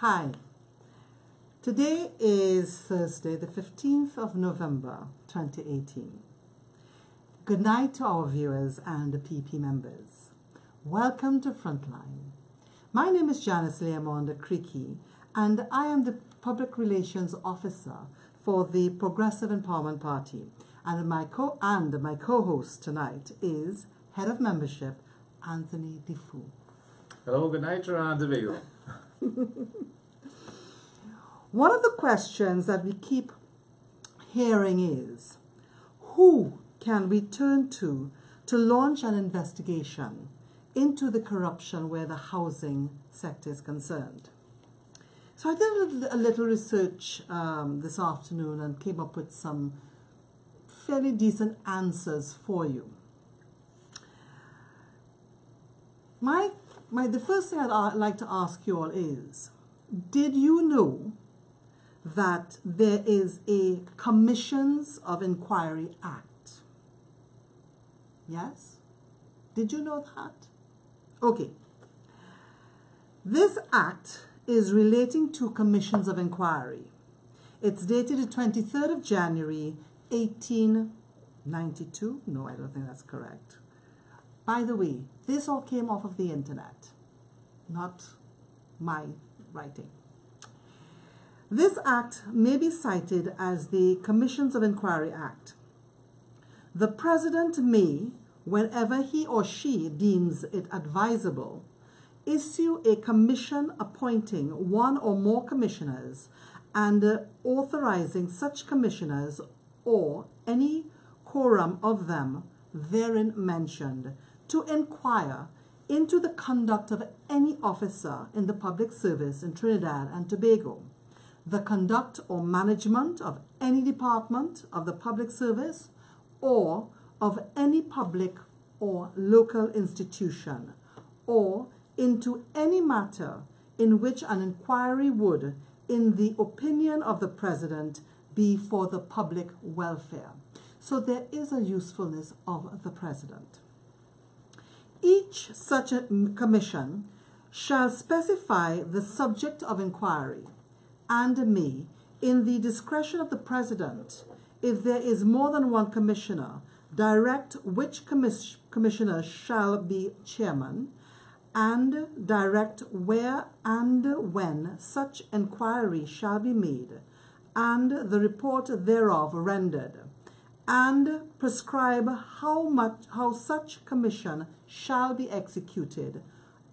Hi. Today is Thursday, the 15th of November, 2018. Good night to our viewers and the PP members. Welcome to Frontline. My name is Janice Leamonda Creaky, and I am the Public Relations Officer for the Progressive Empowerment Party. And my co-host tonight is Head of Membership, Anthony Defoe. Hello, good night, Toronto. One of the questions that we keep hearing is, who can we turn to launch an investigation into the corruption where the housing sector is concerned? So I did a little research this afternoon and came up with some fairly decent answers for you. The first thing I'd like to ask you all is, did you know that there is a Commissions of Inquiry Act? Yes? Did you know that? Okay. This act is relating to commissions of inquiry. It's dated the 23rd of January, 1892. No, I don't think that's correct. By the way, this all came off of the internet, not my writing. This act may be cited as the Commissions of Inquiry Act. The President may, whenever he or she deems it advisable, issue a commission appointing one or more commissioners and authorizing such commissioners or any quorum of them therein mentioned to inquire into the conduct of any officer in the public service in Trinidad and Tobago, the conduct or management of any department of the public service or of any public or local institution, or into any matter in which an inquiry would, in the opinion of the President, be for the public welfare. So there is a usefulness of the President. Each such a commission shall specify the subject of inquiry and may, in the discretion of the President, if there is more than one commissioner, direct which commissioner shall be chairman, and direct where and when such inquiry shall be made, and the report thereof rendered, and prescribe how such commission shall be executed,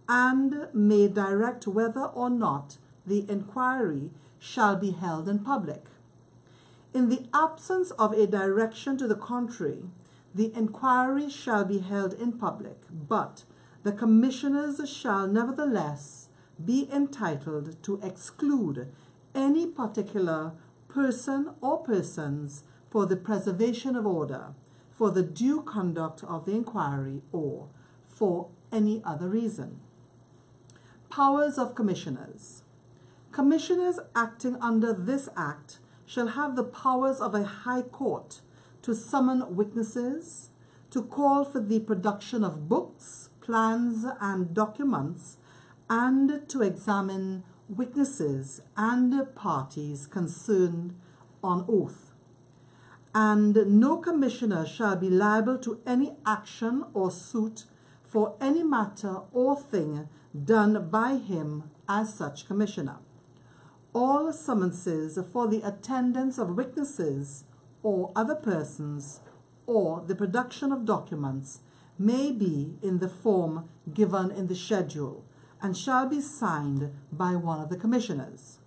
and may direct whether or not the inquiry shall be held in public. In the absence of a direction to the contrary, the inquiry shall be held in public, but the commissioners shall nevertheless be entitled to exclude any particular person or persons for the preservation of order, for the due conduct of the inquiry, or for any other reason. Powers of commissioners. Commissioners acting under this Act shall have the powers of a high court to summon witnesses, to call for the production of books, plans, and documents, and to examine witnesses and parties concerned on oath. And no commissioner shall be liable to any action or suit for any matter or thing done by him as such commissioner. All summonses for the attendance of witnesses or other persons or the production of documents may be in the form given in the schedule and shall be signed by one of the commissioners.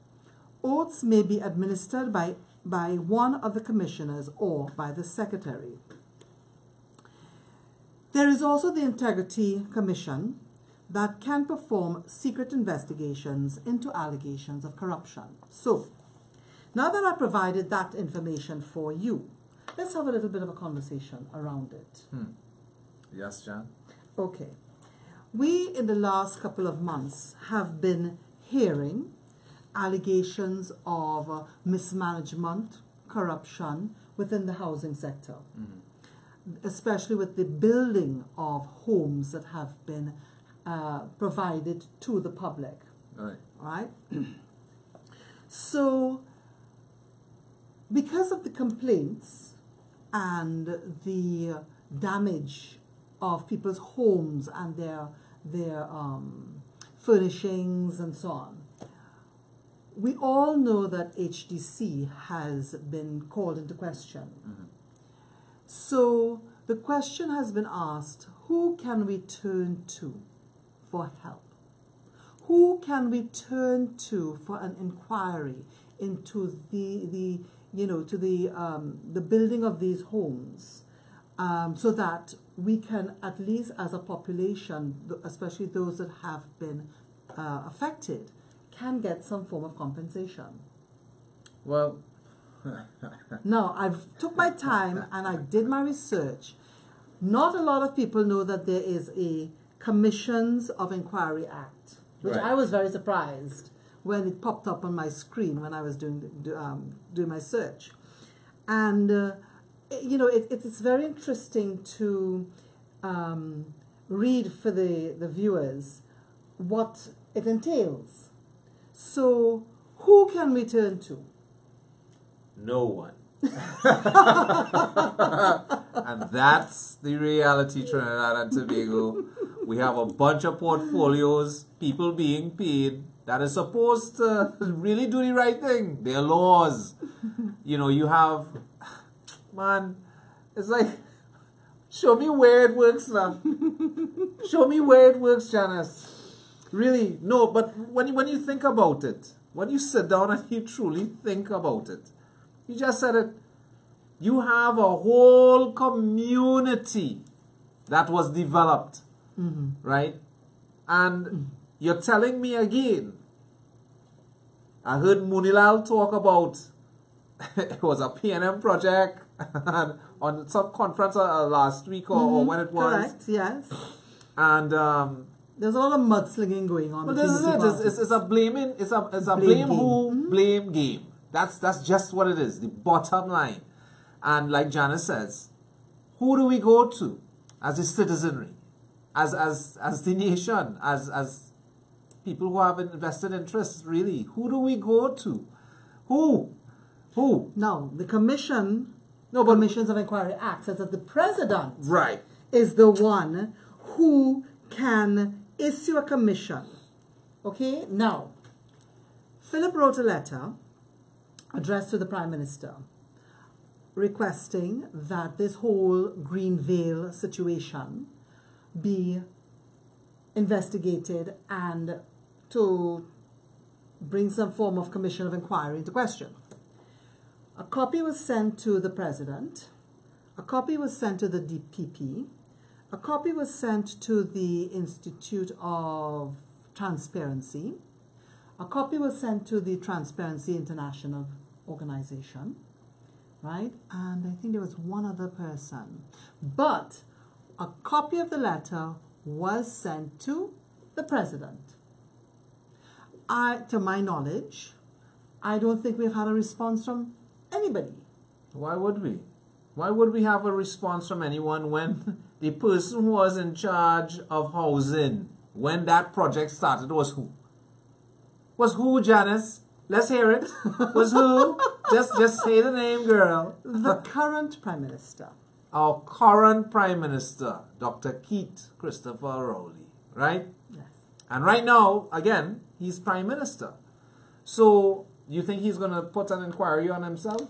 Oaths may be administered by one of the commissioners or by the secretary. There is also the Integrity Commission that can perform secret investigations into allegations of corruption. So, now that I provided that information for you, let's have a little bit of a conversation around it. Yes, John? Okay. We, in the last couple of months, have been hearing allegations of mismanagement, corruption within the housing sector, especially with the building of homes that have been provided to the public. Right. Right? So, because of the complaints and the damage of people's homes and their furnishings and so on, we all know that HDC has been called into question. Mm-hmm. So the question has been asked, who can we turn to for help? Who can we turn to for an inquiry into the building of these homes, so that we can, at least as a population, especially those that have been affected, can get some form of compensation? Well, Now, I've took my time and I did my research. Not a lot of people know that there is a Commissions of Inquiry Act, which Right. I was very surprised when it popped up on my screen when I was doing my search. And it's very interesting to read for the viewers what it entails. So, who can we turn to? no one. And that's the reality, Trinidad and Tobago. We have a bunch of portfolios, people being paid that is supposed to really do the right thing. There are laws. You have, man, it's like, show me where it works now. Show me where it works, Janice. Really, no, but when you think about it, when you sit down and you truly think about it, you just said it, you have a whole community that was developed, right? And you're telling me again, I heard Munilal talk about, it was a PNM project on some conference last week or when it was. Correct, yes. And there's a lot of mudslinging going on. but this is it. It's a blaming. It's a blame who, blame game. That's just what it is. The bottom line. And like Janice says, who do we go to as a citizenry, as the nation, as people who have invested interests? Really, who do we go to? Who? Now, the Commissions of Inquiry Act says that the President Right. is the one who can issue a commission. Okay? Now, Philip wrote a letter addressed to the Prime Minister requesting that this whole Green Veil situation be investigated and to bring some form of commission of inquiry into question. A copy was sent to the President, a copy was sent to the DPP, a copy was sent to the Institute of Transparency, a copy was sent to the Transparency International Organization, right? And I think there was one other person. But a copy of the letter was sent to the President. To my knowledge, I don't think we've had a response from anybody. Why would we? Why would we have a response from anyone when the person who was in charge of housing when that project started was who? Was who, Janice? Let's hear it. Was who? Just say the name, girl. The current Prime Minister. Our current Prime Minister, Dr. Keith Christopher Rowley, right? Yes. And right now, again, he's Prime Minister. So, you think he's going to put an inquiry on himself?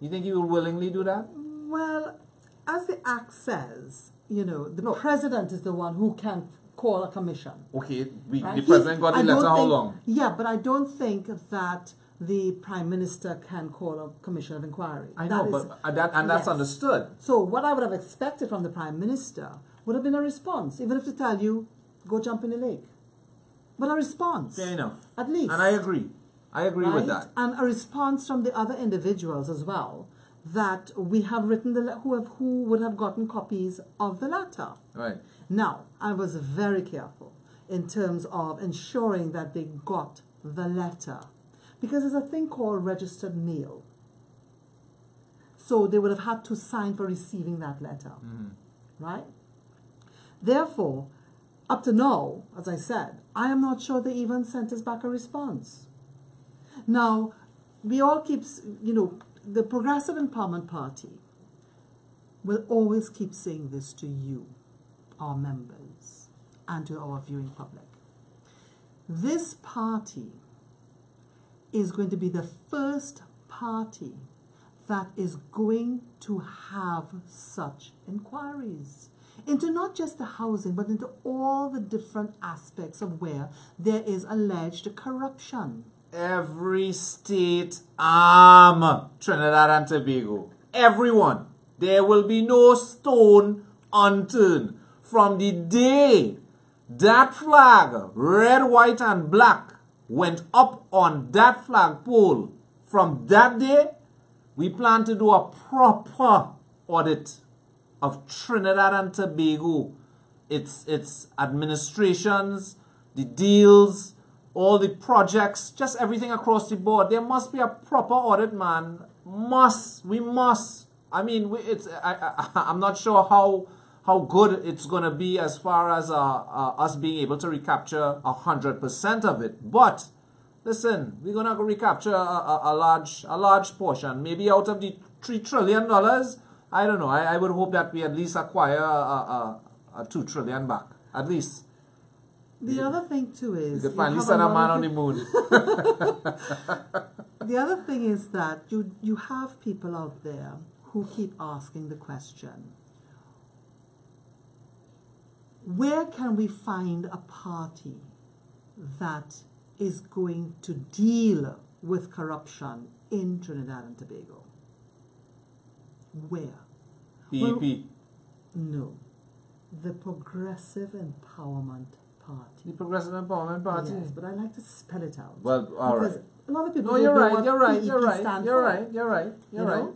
You think he will willingly do that? Well, as the Act says, the President is the one who can call a commission. Okay, Right? the President got the letter how long? Yeah, but I don't think that the Prime Minister can call a commission of inquiry. I know, that's understood. So what I would have expected from the Prime Minister would have been a response, even if to tell you, go jump in the lake. But a response. Fair enough. At least. And I agree. I agree with that. And a response from the other individuals as well that we have written who would have gotten copies of the letter. Right. Now, I was very careful in terms of ensuring that they got the letter, because there's a thing called registered mail. So they would have had to sign for receiving that letter, right? Therefore, up to now, as I said, I am not sure they even sent us back a response. Now, we all keep, the Progressive Empowerment Party will always keep saying this to you, our members, and to our viewing public. This party is going to be the first party that is going to have such inquiries into not just the housing, but into all the different aspects of where there is alleged corruption. Every state arm Trinidad and Tobago. Everyone. There will be no stone unturned. From the day that flag, red, white, and black, went up on that flagpole, from that day, we plan to do a proper audit of Trinidad and Tobago, its administrations, the deals, all the projects, just everything across the board. There must be a proper audit, man. We must. I mean, I'm not sure how good it's going to be as far as us being able to recapture 100% of it. But listen, we're going to recapture a large portion. Maybe out of the $3 trillion, I don't know. I would hope that we at least acquire a $2 trillion back, at least. The other thing too is... You can finally send a man on the moon. The other thing is that you have people out there who keep asking the question, where can we find a party that is going to deal with corruption in Trinidad and Tobago? Where? PEP. Well, no. The Progressive Empowerment Party. The Progressive Empowerment Party? Yes, but I like to spell it out. Well, all right. A lot of people No, you're don't know right, what you're right, PEP you're right, stands you're for. right, you're right, you're right.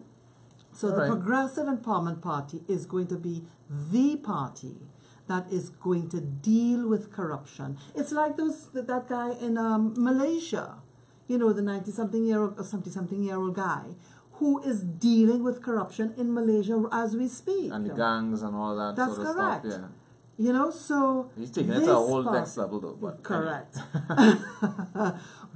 So the Progressive Empowerment Party is going to be the party that is going to deal with corruption. It's like that guy in Malaysia, the 90-something-year-old or 70-something-year-old guy who is dealing with corruption in Malaysia as we speak. And the gangs and all that That's sort of correct. stuff, yeah. So... He's taking it to a whole next level, though. But correct.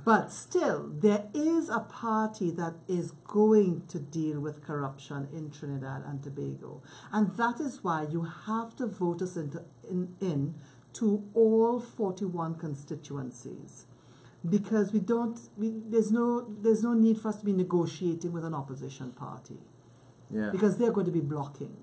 But still, there is a party that is going to deal with corruption in Trinidad and Tobago. And that is why you have to vote us in to all 41 constituencies. Because there's no need for us to be negotiating with an opposition party. Yeah. Because they're going to be blocking.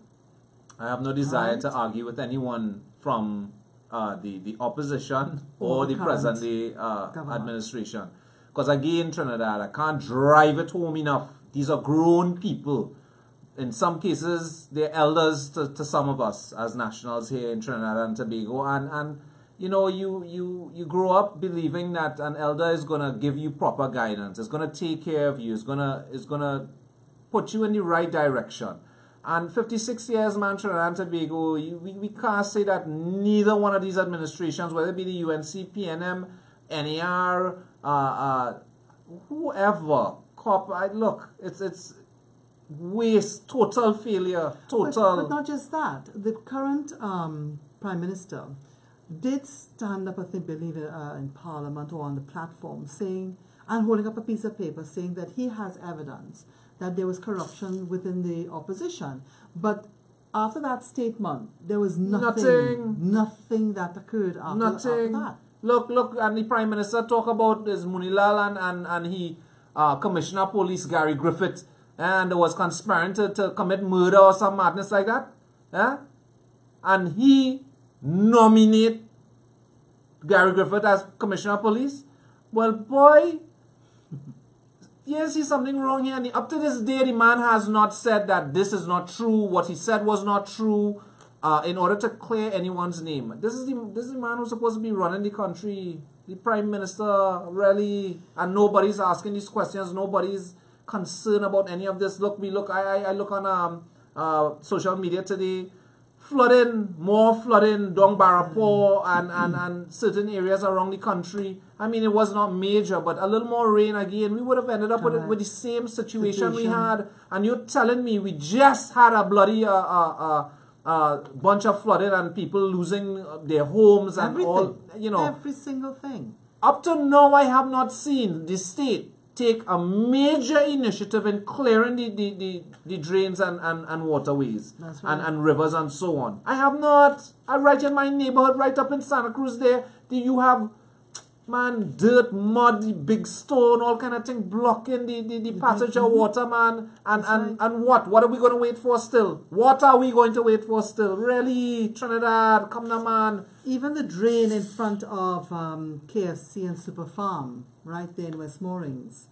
I have no desire to argue with anyone from the opposition or the present-day administration. Because again, Trinidad, I can't drive it home enough. These are grown people. In some cases, they're elders to some of us as nationals here in Trinidad and Tobago. And you grow up believing that an elder is going to give you proper guidance. It's going to take care of you. It's gonna put you in the right direction. And 56 years, man, Trinidad and Tobago, we can't say that neither one of these administrations, whether it be the UNC, PNM, NAR, whoever, look, it's waste, total failure, total... But not just that. The current Prime Minister did stand up, I think, believe in Parliament or on the platform saying, and holding up a piece of paper saying that he has evidence that there was corruption within the opposition. But after that statement, there was nothing that occurred after that. Look, and the Prime Minister talk about his Munilal and he, Commissioner Police Gary Griffith, and was conspiring to commit murder or some madness like that. And he nominate Gary Griffith as Commissioner of Police. Well, boy, you see something wrong here. And up to this day, the man has not said that this is not true. What he said was not true. In order to clear anyone's name, this is the man who's supposed to be running the country, the Prime Minister, really, and nobody's asking these questions. Nobody's concerned about any of this. I look on social media today. More flooding, Dong Barapo and certain areas around the country. I mean, it was not major, but a little more rain again, we would have ended up with the same situation we had. And you're telling me we just had a bloody bunch of flooding and people losing their homes and all, Every single thing. Up to now, I have not seen the state take a major initiative in clearing the drains and waterways That's right. and rivers and so on. I have not. I right in my neighborhood, right up in Santa Cruz there, you have, man, dirt, mud, big stone, all kind of thing blocking the passage of water, man. And what? What are we going to wait for still? What are we going to wait for still? Really, Trinidad, come on, man. Even the drain in front of KFC and Super Farm, right there in West Moorings.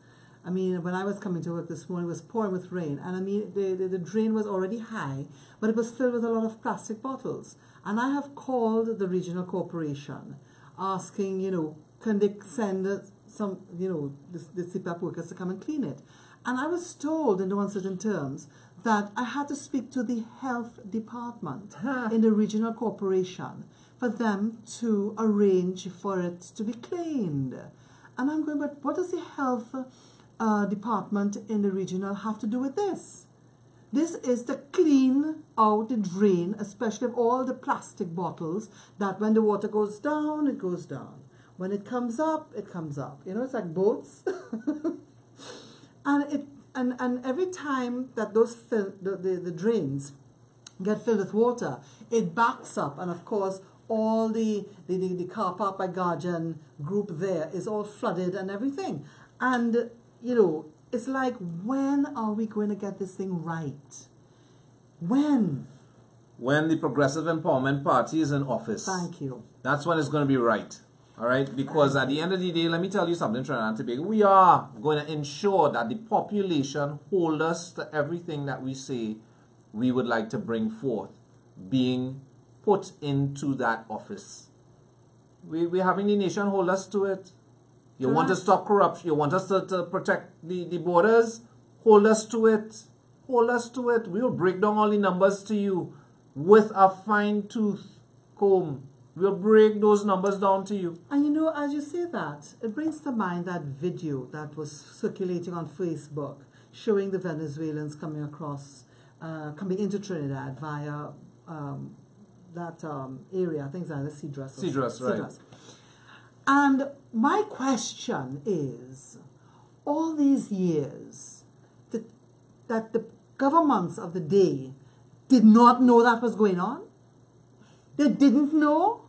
I mean, when I was coming to work this morning, it was pouring with rain. And I mean, the drain was already high, but it was filled with a lot of plastic bottles. And I have called the regional corporation asking, can they send some, the CPAP workers to come and clean it? And I was told in no uncertain terms that I had to speak to the health department in the regional corporation for them to arrange for it to be cleaned. And I'm going, but what does the health department in the regional have to do with this? This is to clean out the drain, especially of all the plastic bottles that when the water goes down, it goes down. When it comes up, it comes up. It's like boats. and every time that those the drains get filled with water, it backs up. And of course, all the car park by Guardian group there is all flooded and everything. And, it's like, when are we going to get this thing right? When? When the Progressive Empowerment Party is in office. Thank you. That's when it's going to be right. All right? Because at the end of the day, let me tell you something, Trinidad and Tobago. We are going to ensure that the population hold us to everything that we say we would like to bring forth, being put into that office. We're having the nation hold us to it. You want to stop corruption? You want us to protect the borders? Hold us to it. Hold us to it. We'll break down all the numbers to you with a fine-tooth comb. We'll break those numbers down to you. And as you say that, it brings to mind that video that was circulating on Facebook showing the Venezuelans coming across, coming into Trinidad via that area, I think it's either Cedros. Right. And my question is, all these years, that the governments of the day did not know that was going on? They didn't know?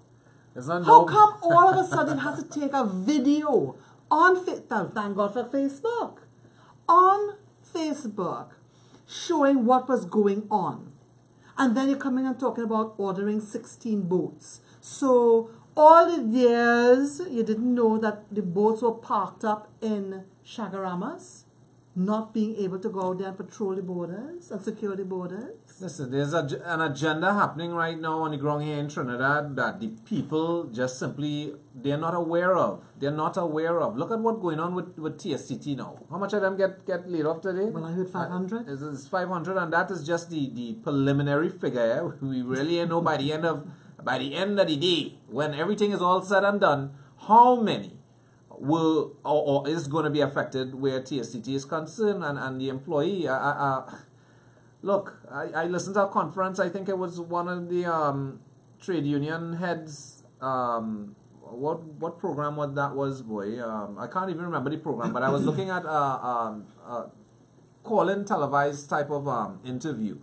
How come all of a sudden it has to take a video on thank God for Facebook, on Facebook, showing what was going on? And then you're coming and talking about ordering 16 boats. So all the years you didn't know that the boats were parked up in Shagaramas, not being able to go out there and patrol the borders and secure the borders? Listen, there's an agenda happening right now on the ground here in Trinidad that the people just simply, they're not aware of. They're not aware of. Look at what's going on with TSTT now. How much of them get laid off today? Well, I heard 500. It's 500, and that is just the preliminary figure. We really ain't know by the end of the day, when everything is all said and done, how many will or is going to be affected where TSTT is concerned and the employee. Look, I listened to a conference. I think it was one of the trade union heads. What program was boy? I can't even remember the program, but I was looking at call-in televised type of interview.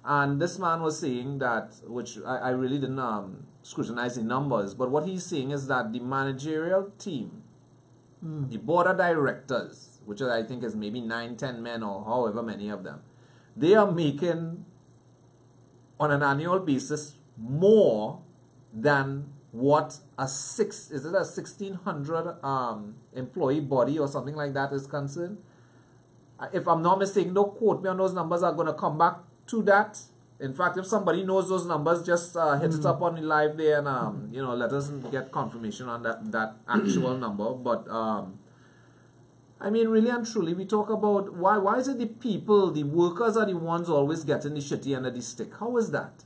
And this man was saying that, which I really didn't scrutinize the numbers, but what he's saying is that the managerial team, the board of directors, which I think is maybe 9, 10 men or however many of them, they are making, on an annual basis, more than what a 1,600 employee body or something like that is concerned. If I'm not mistaken, don't quote me on those numbers, are going to come back to that. In fact, if somebody knows those numbers, just hit it up on the live there and let us get confirmation on that actual number. But I mean, really and truly, we talk about why is it the people, the workers are the ones always getting the shitty end of the stick? How is that?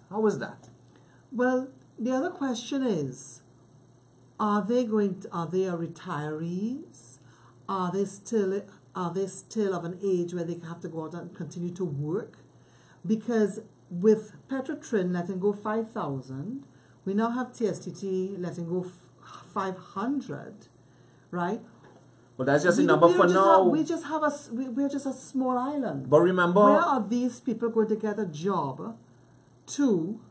Well, the other question is, are they retirees? Are they still of an age where they have to go out and continue to work? Because with Petrotrin letting go 5,000, we now have TSTT letting go 500, right? Well, that's just a number for now. We're just a small island. But remember, where are these people going to get a job to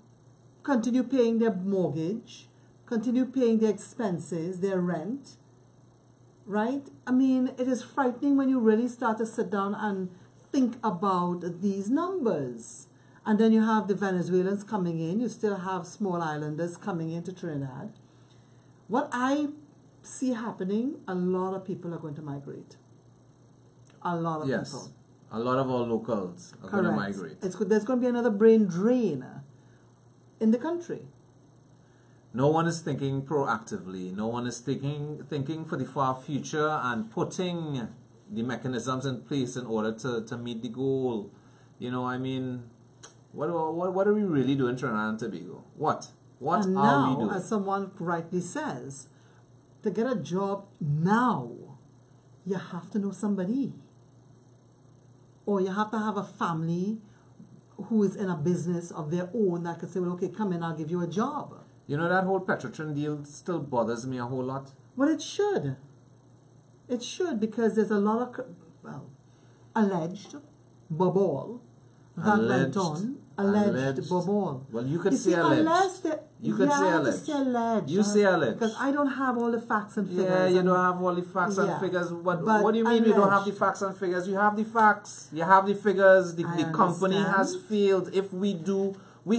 continue paying their mortgage, continue paying their expenses, their rent? Right? I mean, it is frightening when you really start to sit down and think about these numbers. And then you have the Venezuelans coming in. You still have small islanders coming into Trinidad. What I see happening, a lot of people are going to migrate. A lot of people. A lot of our locals are going to migrate. There's going to be another brain drain in the country. No one is thinking proactively. No one is thinking for the far future and putting the mechanisms in place in order to meet the goal. You know, I mean, what are we really doing in Trinidad and Tobago? What are we doing? As someone rightly says, to get a job now, you have to know somebody. Or you have to have a family who is in a business of their own that could say, well, okay, come in, I'll give you a job. You know, that whole Petrotrin deal still bothers me a whole lot. Well, it should. It should, because there's a lot of, alleged bobble that went on. Alleged bobble. Well, you could say alleged. You could say alleged. You say alleged. Because I don't have all the facts and figures. Yeah, you don't have all the facts and figures. What do you mean you don't have the facts and figures? You have the facts. You have the figures. The company has failed. If we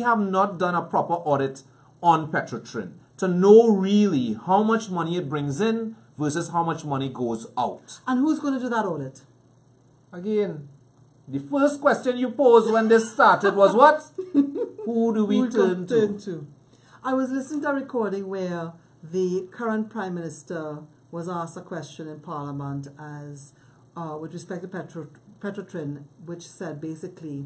have not done a proper audit on Petrotrin to know really how much money it brings in versus how much money goes out. And who's going to do that audit? Again, the first question you posed when this started was what? Who do we turn to? I was listening to a recording where the current Prime Minister was asked a question in Parliament as with respect to Petrotrin, which said basically,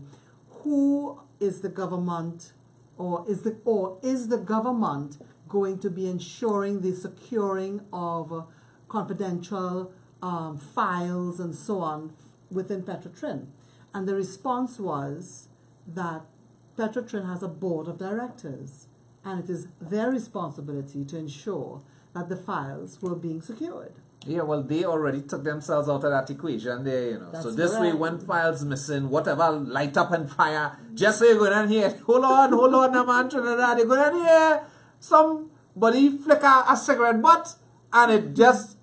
who is the government or is the government going to be ensuring the securing of confidential files and so on within Petrotrin? And the response was that Petrotrin has a board of directors, and it is their responsibility to ensure that the files were being secured. Yeah, well, they already took themselves out of that equation there, you know. That's so this way, when files missing, whatever light up and fire, just so you go down here, hold on, man, Trinidad, you go down here, somebody flicker a cigarette butt, and it just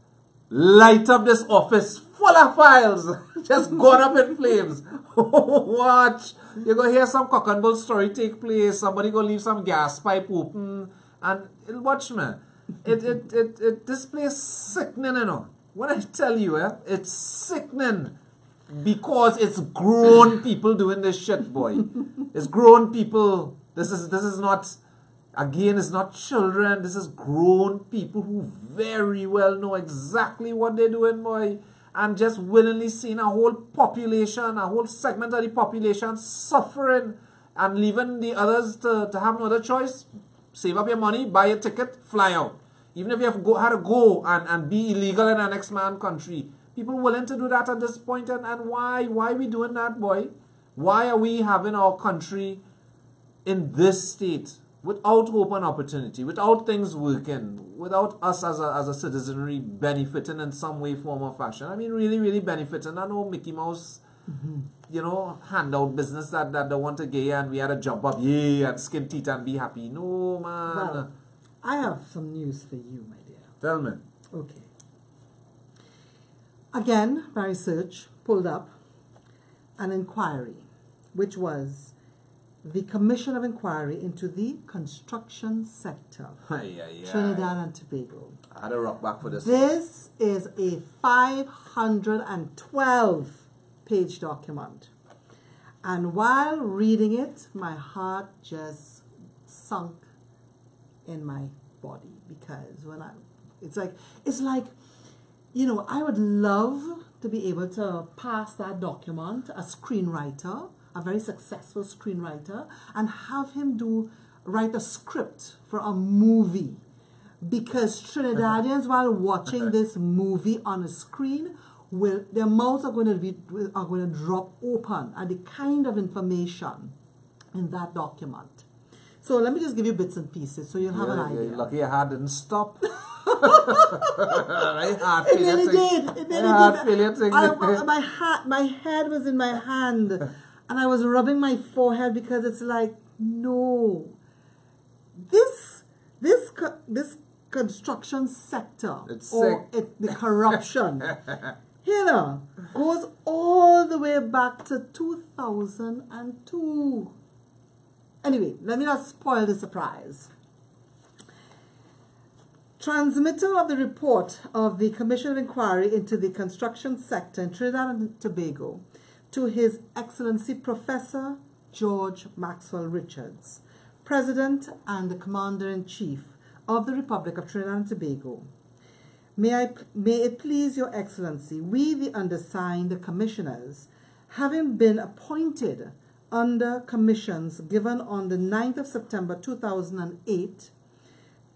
light up this office full of files, just gone up in flames. Watch, you're going to hear some cock and bull story take place, somebody going to leave some gas pipe open, and it'll watch me. This place sickening, you know. When I tell you, it's sickening because it's grown people doing this shit, boy. It's grown people. This is not, again, it's not children. This is grown people who very well know exactly what they're doing, boy, and just willingly seeing a whole population, a whole segment of the population suffering and leaving the others to have no other choice. Save up your money, buy a ticket, fly out. Even if you have had to go and be illegal in the next man country. People willing to do that at this point. And why? Why are we doing that, boy? Why are we having our country in this state? Without hope and opportunity, without things working, without us as a citizenry benefiting in some way, form or fashion. I mean, really, really benefiting. I know Mickey Mouse, you know, handout business that they want to get and we had to jump up, yeah, and skin teeth and be happy. No, man. Well, I have some news for you, my dear. Tell me. Okay. Again, my research pulled up an inquiry, which was the Commission of Inquiry into the Construction Sector, Trinidad and Tobago. I had a rock back for this. This is a 512-page document. And while reading it, my heart just sunk in my body, because it's like, you know, I would love to be able to pass that document, a screenwriter, a very successful screenwriter, and have him write a script for a movie, because Trinidadians, while watching this movie on a screen, their mouths are going to drop open at the kind of information in that document. So let me just give you bits and pieces so you'll have an idea. You're lucky your heart didn't stop. It really did. It really did. My head was in my hand, and I was rubbing my forehead because it's like, no, this construction sector, the corruption, goes all the way back to 2002. Anyway, let me not spoil the surprise. Transmitter of the report of the Commission of Inquiry into the construction sector in Trinidad and Tobago to His Excellency Professor George Maxwell Richards, President and the Commander-in-Chief of the Republic of Trinidad and Tobago. May it please Your Excellency, we, the undersigned commissioners, having been appointed under commissions given on the 9th of September 2008,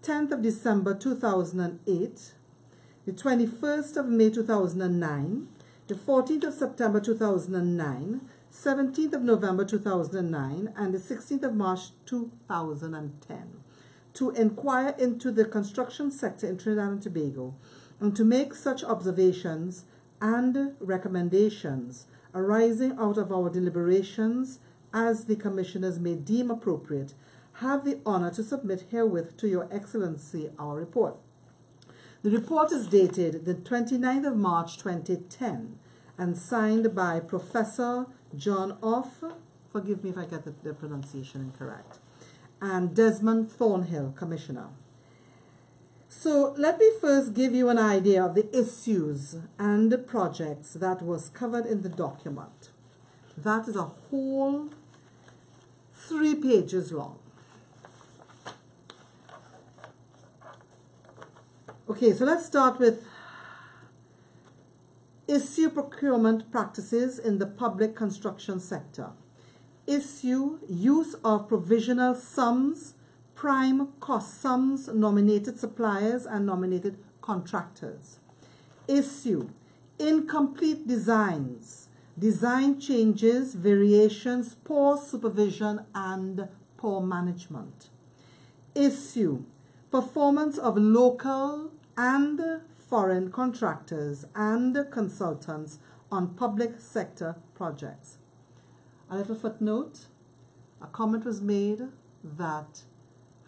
10th of December 2008, the 21st of May 2009, the 14th of September 2009, 17th of November 2009, and the 16th of March 2010, to inquire into the construction sector in Trinidad and Tobago, and to make such observations and recommendations arising out of our deliberations as the commissioners may deem appropriate, have the honor to submit herewith to Your Excellency our report. The report is dated the 29th of March 2010 and signed by Professor John Off, forgive me if I get the pronunciation incorrect, and Desmond Thornhill, Commissioner. So let me first give you an idea of the issues and the projects that was covered in the document. That is a whole 3 pages long. Okay, so let's start with issue procurement practices in the public construction sector. Issue use of provisional sums, prime cost sums, nominated suppliers and nominated contractors. Issue incomplete designs, design changes, variations, poor supervision and poor management. Issue performance of local and foreign contractors and consultants on public sector projects. A little footnote, a comment was made that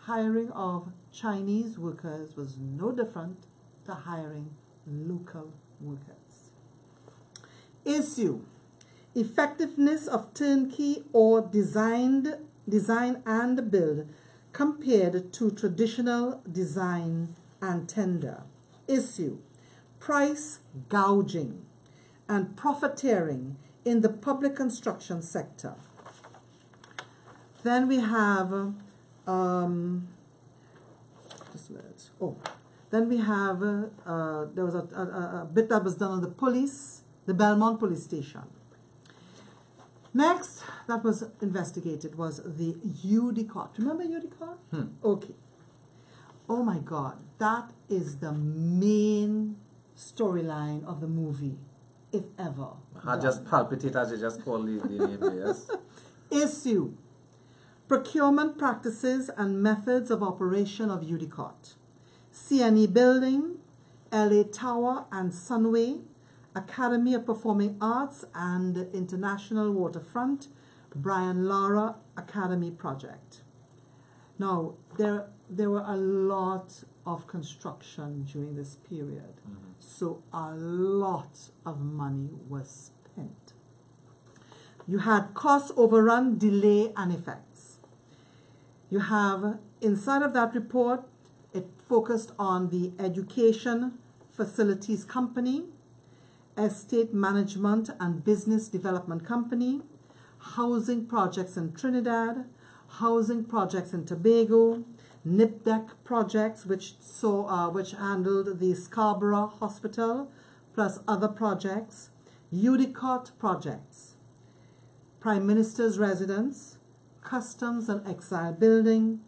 hiring of Chinese workers was no different to hiring local workers. Issue effectiveness of turnkey or design and build compared to traditional design and tender. Issue price gouging and profiteering in the public construction sector. Then we have there was a bit that was done on the police, the Belmont police station. Next, that was investigated was the UDCOT. Remember UDCOT? Okay. Oh my God, that is the main storyline of the movie, if ever. I just palpitate as you just call the name, yes. Issue procurement practices and methods of operation of UDCOT. CNE Building, LA Tower and Sunway, Academy of Performing Arts and International Waterfront, Brian Lara Academy Project. Now, there were a lot of construction during this period, so a lot of money was spent. You had cost overrun, delay, and effects. You have, inside of that report, it focused on the Education Facilities Company, Estate Management and Business Development Company, Housing Projects in Trinidad, Housing Projects in Tobago, NIPDEC projects, which handled the Scarborough Hospital, plus other projects, UDCOT projects, Prime Minister's Residence, Customs and Exile Building,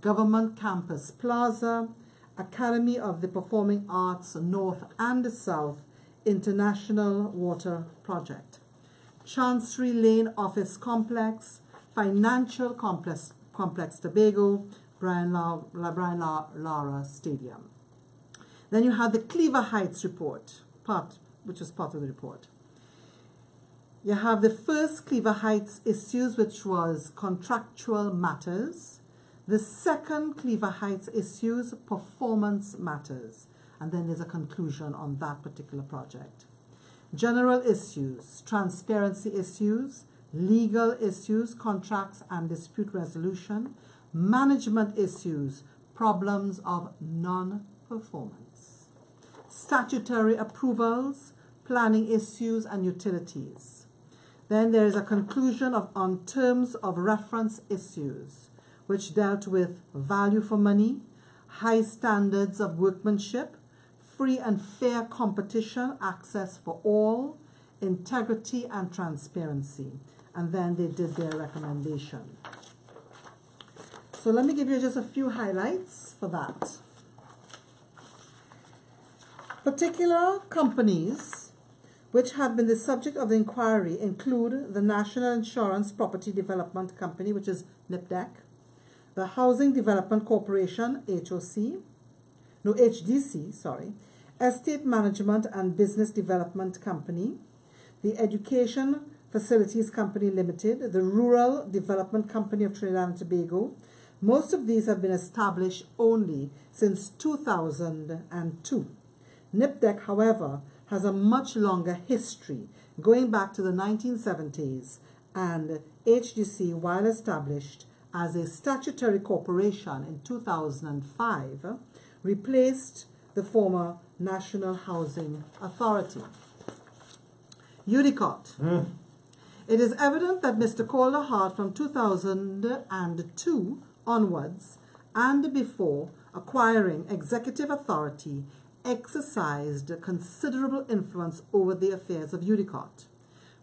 Government Campus Plaza, Academy of the Performing Arts North and the South, International Water Project, Chancery Lane Office Complex, Financial Complex Tobago, Brian Lara Stadium. Then you had the Cleaver Heights report, which was part of the report. You have the first Cleaver Heights issues, which was contractual matters. The second Cleaver Heights issues, performance matters. And then there's a conclusion on that particular project. General issues, transparency issues, legal issues, contracts and dispute resolution, management issues, problems of non-performance, statutory approvals, planning issues and utilities. Then there is a conclusion on terms of reference issues, which dealt with value for money, high standards of workmanship, free and fair competition, access for all, integrity and transparency. And then they did their recommendation. So let me give you just a few highlights for that. Particular companies which have been the subject of the inquiry include the National Insurance Property Development Company, which is NIPDEC, the Housing Development Corporation, HDC, Estate Management and Business Development Company, the Education Facilities Company Limited, the Rural Development Company of Trinidad and Tobago. Most of these have been established only since 2002. NIPDEC, however, has a much longer history, going back to the 1970s, and HDC, while established as a statutory corporation in 2005, replaced the former National Housing Authority. UDICOT. It is evident that Mr. Calder Hart from 2002 onwards and before acquiring executive authority exercised considerable influence over the affairs of UDICOT.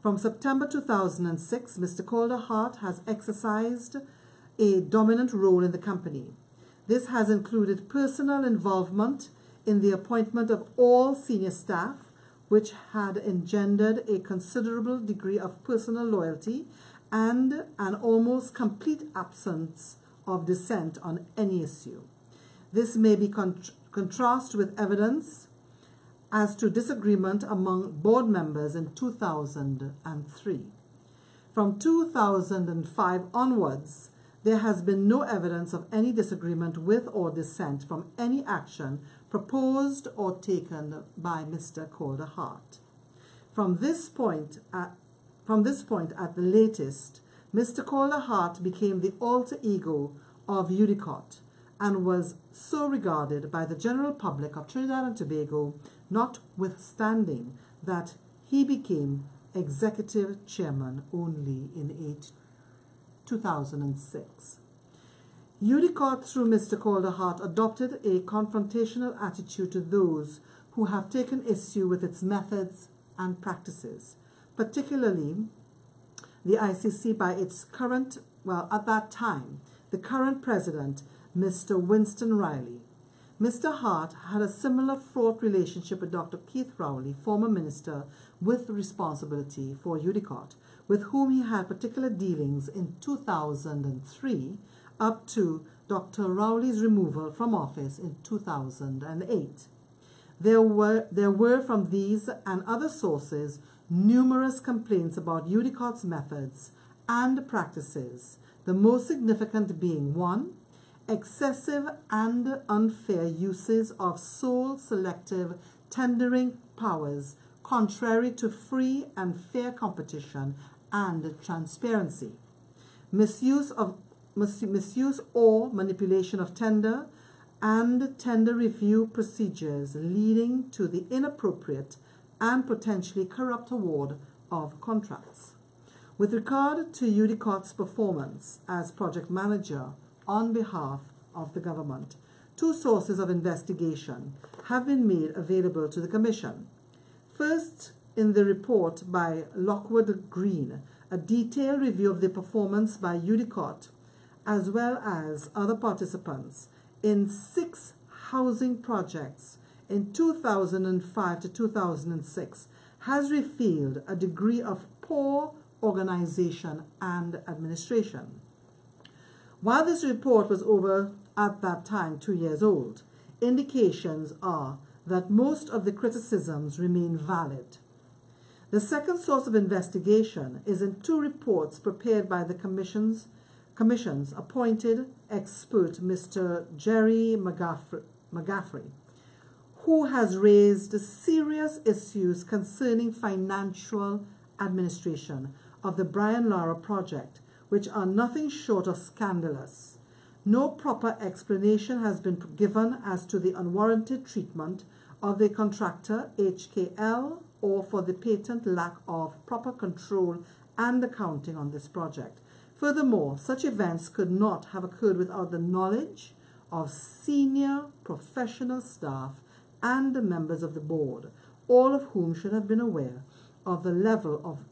From September 2006, Mr. Calder Hart has exercised a dominant role in the company. This has included personal involvement in the appointment of all senior staff, which had engendered a considerable degree of personal loyalty and an almost complete absence of dissent on any issue. This may be contrasted with evidence as to disagreement among board members in 2003. From 2005 onwards, there has been no evidence of any disagreement with or dissent from any action proposed or taken by Mr. Calder Hart. From this point at the latest, Mr. Calder Hart became the alter ego of UDICOT and was so regarded by the general public of Trinidad and Tobago, notwithstanding that he became executive chairman only in 2006. UDICOT, through Mr. Calder Hart, adopted a confrontational attitude to those who have taken issue with its methods and practices, particularly the ICC by its current, at that time, the current president, Mr. Winston Riley. Mr. Hart had a similar fraught relationship with Dr. Keith Rowley, former minister with responsibility for UDICOT, with whom he had particular dealings in 2003 up to Dr. Rowley's removal from office in 2008. There were from these and other sources numerous complaints about UDICOT's methods and practices, the most significant being 1. Excessive and unfair uses of sole selective tendering powers contrary to free and fair competition and transparency. Misuse or manipulation of tender and tender review procedures leading to the inappropriate and potentially corrupt award of contracts. With regard to UDICOT's performance as project manager on behalf of the government, 2 sources of investigation have been made available to the Commission. First, in the report by Lockwood Green, a detailed review of the performance by UDICOT as well as other participants in 6 housing projects in 2005 to 2006 has revealed a degree of poor organization and administration. While this report was over at that time 2 years old, indications are that most of the criticisms remain valid. The second source of investigation is in two reports prepared by the Commission's appointed expert, Mr. Jerry McGaffrey, who has raised serious issues concerning financial administration of the Brian Lara project, which are nothing short of scandalous. No proper explanation has been given as to the unwarranted treatment of the contractor HKL or for the patent lack of proper control and accounting on this project. Furthermore, such events could not have occurred without the knowledge of senior professional staff and the members of the board, all of whom should have been aware of the level of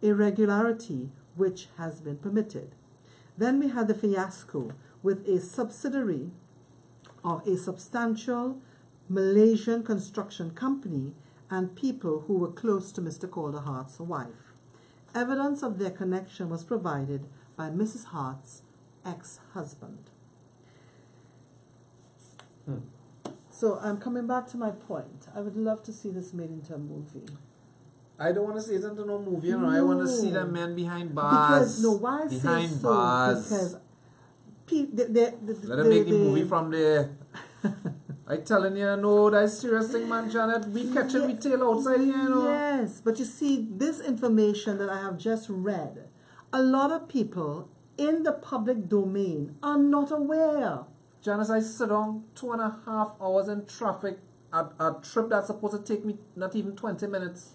irregularity which has been permitted. Then we had the fiasco with a subsidiary of a substantial Malaysian construction company and people who were close to Mr. Calder Hart's wife. Evidence of their connection was provided by Mrs. Hart's ex-husband. So I'm coming back to my point. I would love to see this made into a movie. I don't want to see it into no movie, you know. I want to see the men behind bars. Because, why I behind say bars. so, because let them make the movie from there. I telling you, no, that's serious thing, man, Janet. We catching we tail outside here, you know. Yes, but you see, this information that I have just read, a lot of people in the public domain are not aware. Janice, I sit down 2.5 hours in traffic at a trip that's supposed to take me not even 20 minutes.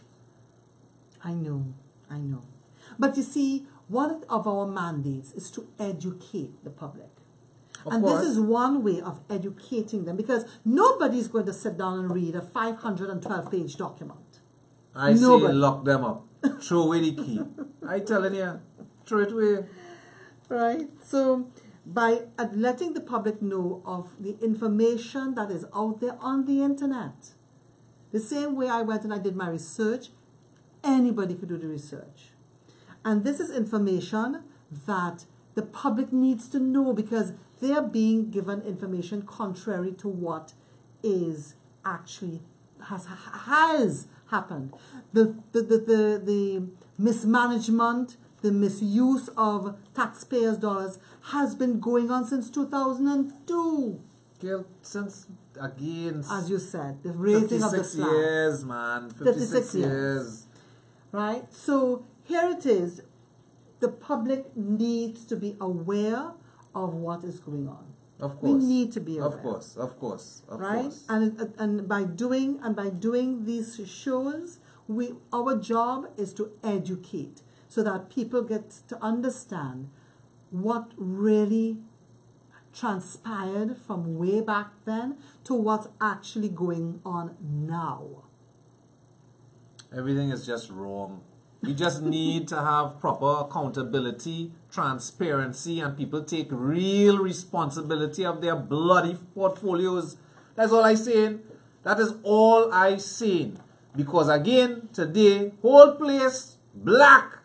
I know. But you see, one of our mandates is to educate the public. Of and course. This is one way of educating them, because nobody's going to sit down and read a 512-page document. I say lock them up. Throw away the key. I telling you, throw it away. Right? So, by letting the public know of the information that is out there on the internet, the same way I went and I did my research, anybody could do the research. And this is information that the public needs to know, because they are being given information contrary to what is actually has happened. The mismanagement, the misuse of taxpayers' dollars has been going on since 2002. Girl, since again, as you said, the raising of the 56 flag. years, man. 56 years. Right? So here it is. The public needs to be aware of what is going on. Of course. We need to be aware. Of course. Right? And by doing these shows, our job is to educate so that people get to understand what really transpired from way back then to what's actually going on now. Everything is just wrong. We just need to have proper accountability, transparency, and people take real responsibility of their bloody portfolios. That's all I saying. That is all I saying. Because again, today, whole place black.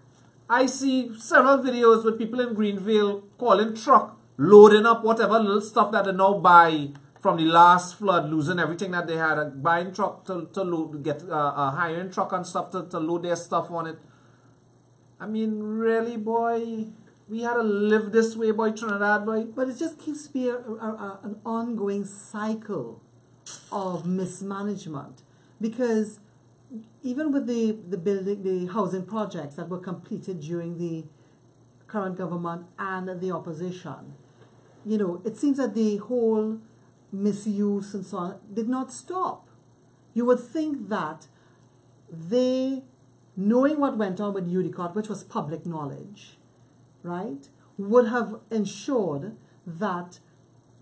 I see several videos with people in Greenville calling truck, loading up whatever little stuff that they now buy from the last flood, losing everything that they had, buying truck to load, get a hiring truck and stuff to load their stuff on it. I mean, really, boy, we had to live this way, boy, Trinidad, boy. But it just keeps being an ongoing cycle of mismanagement, because even with the housing projects that were completed during the current government and the opposition, you know, it seems that the whole misuse and so on did not stop. You would think that they, knowing what went on with UDCOT, which was public knowledge, right, would have ensured that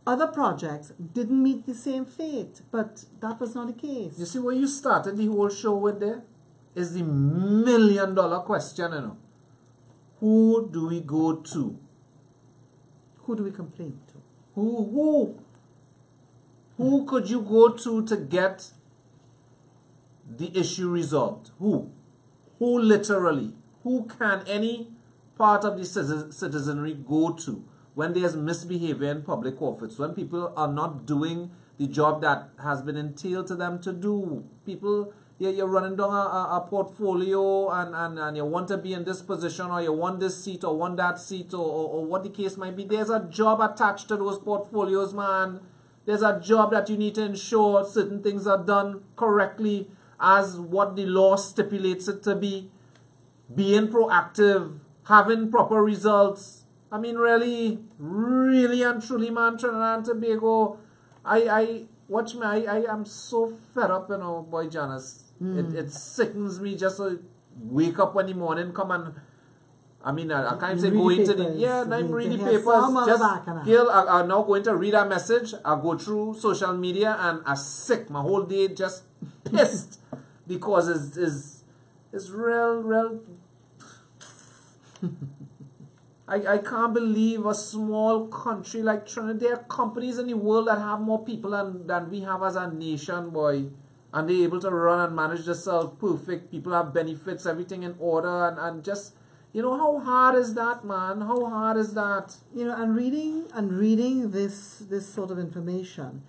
other projects didn't meet the same fate, but that was not the case. You see, when you started the whole show with there, is the $1 million question, you know. Who do we go to? Who do we complain to? Who could you go to get the issue resolved? Who? Who literally? Who can any part of the citizenry go to when there's misbehavior in public office, when people are not doing the job that has been entailed to them to do. People, you're running down a portfolio and you want to be in this position, or you want this seat or want that seat, or what the case might be. There's a job attached to those portfolios, man. There's a job that you need to ensure certain things are done correctly as what the law stipulates it to be. Being proactive, having proper results. I mean, really and truly, man, Trinidad and Tobago, watch me, I am so fed up, you know, boy Janice. It sickens me just to wake up one morning, come and, I mean, I can't say go into the, I'm reading the papers, just, Gil, I'm now going to read a message, I go through social media, and I'm sick, my whole day just pissed, because it's real, I can't believe a small country like Trinidad. There are companies in the world that have more people than we have as a nation, boy. And they're able to run and manage themselves perfect. People have benefits, everything in order. And just, you know, how hard is that, man? How hard is that? You know, and reading this sort of information,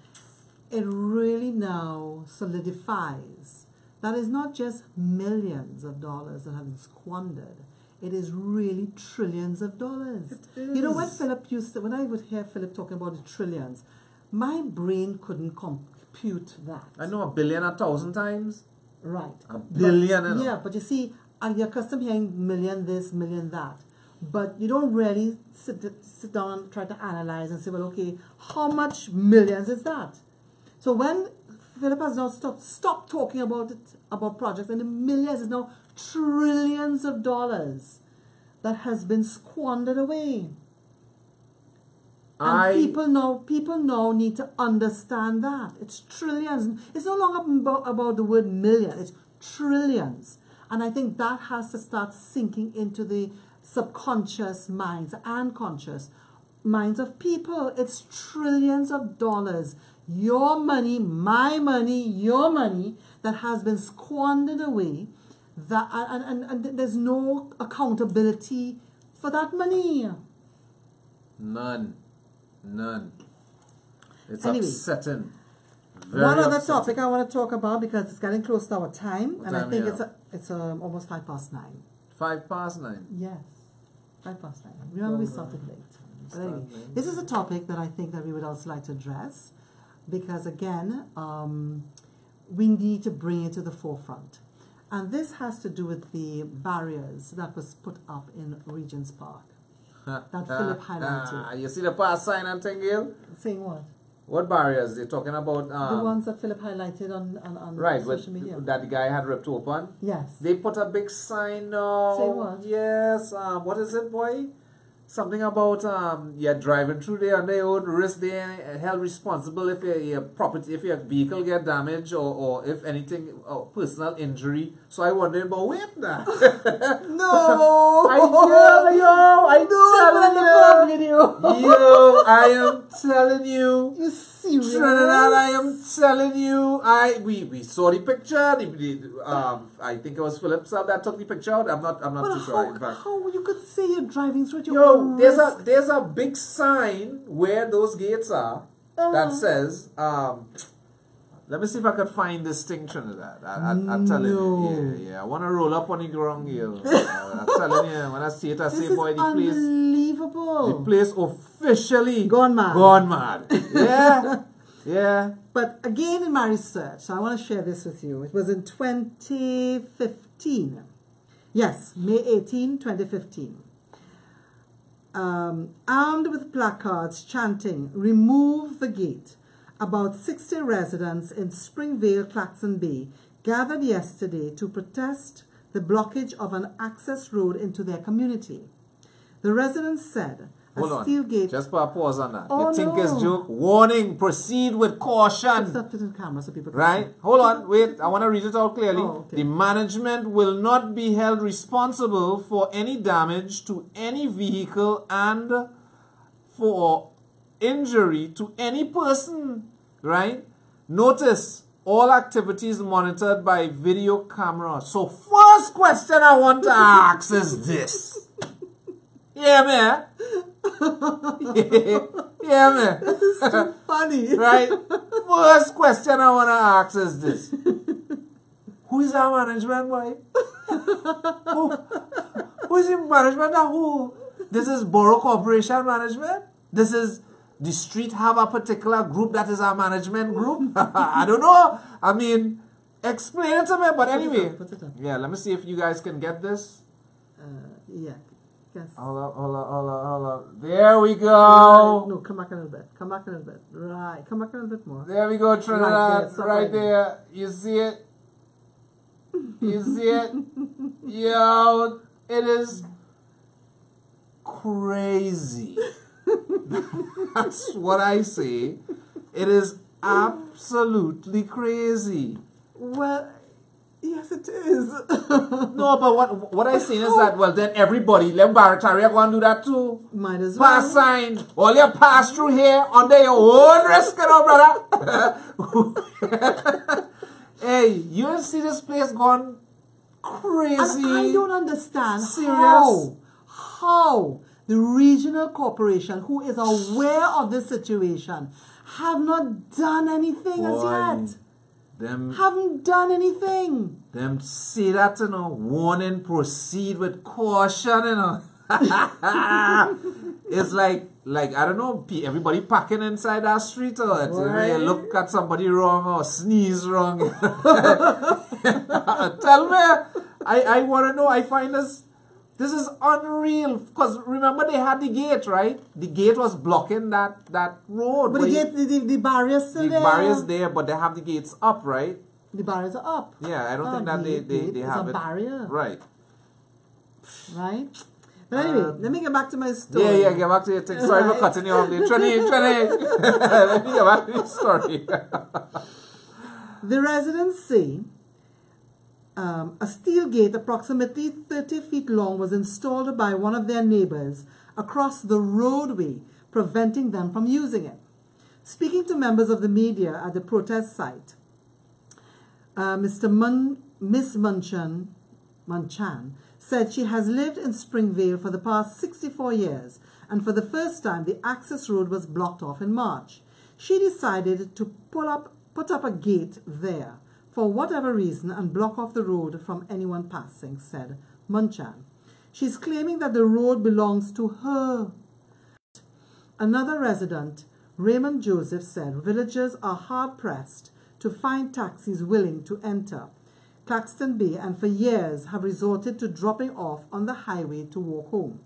it really now solidifies that it's not just millions of dollars that have been squandered. It is really trillions of dollars. You know, when I would hear Philip talking about the trillions, my brain couldn't compute that. I know, 1,000,000,000 1,000 times. Right. A billion. Yeah, but you see, you're accustomed to hearing million this, million that. But you don't really sit down and try to analyze and say, well, okay, how much millions is that? So when Philip has now stopped talking about projects, and the millions is now trillions of dollars that has been squandered away. And people now need to understand that. It's trillions. It's no longer about the word million. It's trillions. And I think that has to start sinking into the subconscious minds and conscious minds of people. It's trillions of dollars. Your money, my money, your money that has been squandered away. That and there's no accountability for that money. None. It's anyway, upsetting. One other topic I want to talk about, because it's getting close to our time, and I think it's almost 9:05. 9:05? Yes, 9:05. Remember, we started late. But anyway, this is a topic that I think that we would also like to address, because again, we need to bring it to the forefront. And this has to do with the barriers that was put up in Regent's Park that Philip highlighted. You see the pass sign and thing, Gail? Saying what? What barriers? They're talking about... the ones that Philip highlighted on right, social media. That the guy had ripped open? Yes. They put a big sign now. Say what? Yes. What is it, boy? Something about you're driving through there on their own risk. They held responsible if your property, if your vehicle get damaged, or if anything, personal injury. So I wondered about wait now. No, I am telling you. You serious? Trinidad, I am telling you. We saw the picture. I think it was Philip that took the picture out. I'm not too sure. In fact, how you could say you're driving through your own risk? There's a big sign where those gates are that says let me see if I could find this thing, Trinidad. I'm telling you. Yeah. I want to roll up on the ground here. I'm telling you, when I see it, I say, boy, the place. Unbelievable. The place officially gone mad. Gone mad. Yeah. But again, in my research, so I want to share this with you. It was in 2015. Yes, May 18, 2015. Armed with placards chanting, "Remove the gate," about 60 residents in Springvale, Claxon Bay gathered yesterday to protest the blockage of an access road into their community. The residents said steel gate... Just put a pause on that. Oh, you think it's joke? Warning, proceed with caution. Stop it on camera so people can right? see. Hold on, wait. I want to read it out clearly. Oh, okay. The management will not be held responsible for any damage to any vehicle and for injury to any person. Right? Notice, all activities monitored by video camera. So first question I want to ask is this. Yeah, man. Yeah, man. This is too funny. Right? First question I want to ask is this. Who is our management, boy? Who is the management? Who? This is Borough Corporation management? This is the street have a particular group that is our management group? I don't know. I mean, explain it to me. But anyway, Put it up. yeah, let me see if you guys can get this. Yeah. Yes. Hold up. There we go. Right. No, come back a little bit. Come back a little bit. Right. Come back a little bit more. There we go, Trinidad. Stop Right there. You see it? You see it? Yo, it is crazy. That's what I say. It is absolutely crazy. Well, yes, it is. No, but what I saying is that, well, then everybody, let Barataria go and do that too. Might as well. Pass sign. All you pass through here under your own risk, you know, brother. Hey, you see this place gone crazy. And I don't understand Serious? how the regional corporation, who is aware of this situation, have not done anything as yet. Haven't done anything. Them say that, you know, warning, proceed with caution, you know. It's like I don't know, everybody packing inside that street, or it's, Right. you look at somebody wrong or sneeze wrong. Tell me, I want to know. I find this is unreal, because remember they had the gate, right? The gate was blocking that road. But the barriers still the there. barriers there, but they have the gates up, right? The barriers are up. Yeah, I don't think that they have a it. barrier. Right. Right? But anyway, let me get back to my story. Yeah, get back to your thing. Sorry for cutting you off there. Trini. Let me get back to your story. The residents say a steel gate approximately 30 feet long was installed by one of their neighbors across the roadway, preventing them from using it. Speaking to members of the media at the protest site, Miss Munchan said she has lived in Springvale for the past 64 years, and for the first time the access road was blocked off in March. She decided to put up a gate there for whatever reason and block off the road from anyone passing, said Munchan. She's claiming that the road belongs to her. Another resident, Raymond Joseph, said villagers are hard-pressed to find taxis willing to enter Claxton Bay, and for years have resorted to dropping off on the highway to walk home.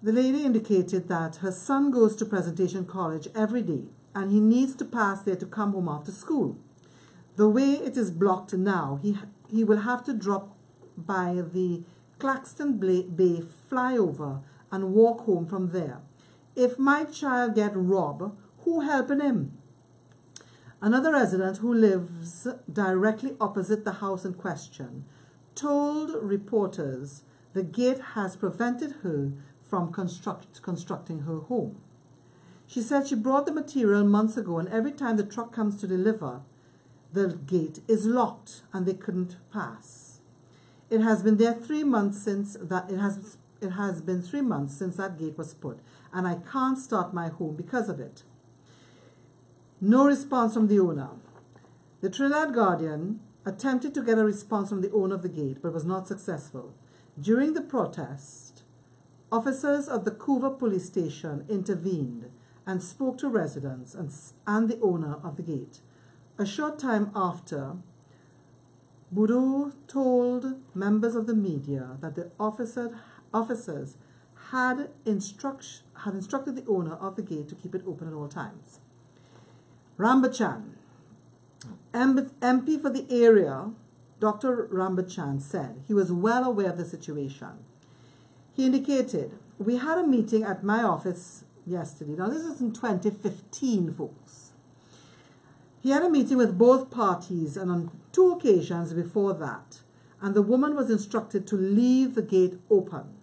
The lady indicated that her son goes to Presentation College every day and he needs to pass there to come home after school. The way it is blocked now, he will have to drop by the Claxton Bay flyover and walk home from there. If my child get robbed, who helping him? Another resident who lives directly opposite the house in question told reporters the gate has prevented her from constructing her home. She said she brought the material months ago, and every time the truck comes to deliver, the gate is locked and they couldn't pass. It has been there 3 months since that it has been 3 months since that gate was put, and I can't start my home because of it. No response from the owner. The Trinidad Guardian attempted to get a response from the owner of the gate, but was not successful. During the protest, officers of the Couva police station intervened and spoke to residents and the owner of the gate. A short time after, Boudou told members of the media that the officers had instructed the owner of the gate to keep it open at all times. Rambachan, MP for the area, Dr. Rambachan, said he was well aware of the situation. He indicated, "We had a meeting at my office yesterday." Now, this is in 2015, folks. He had a meeting with both parties, and on 2 occasions before that, and the woman was instructed to leave the gate open.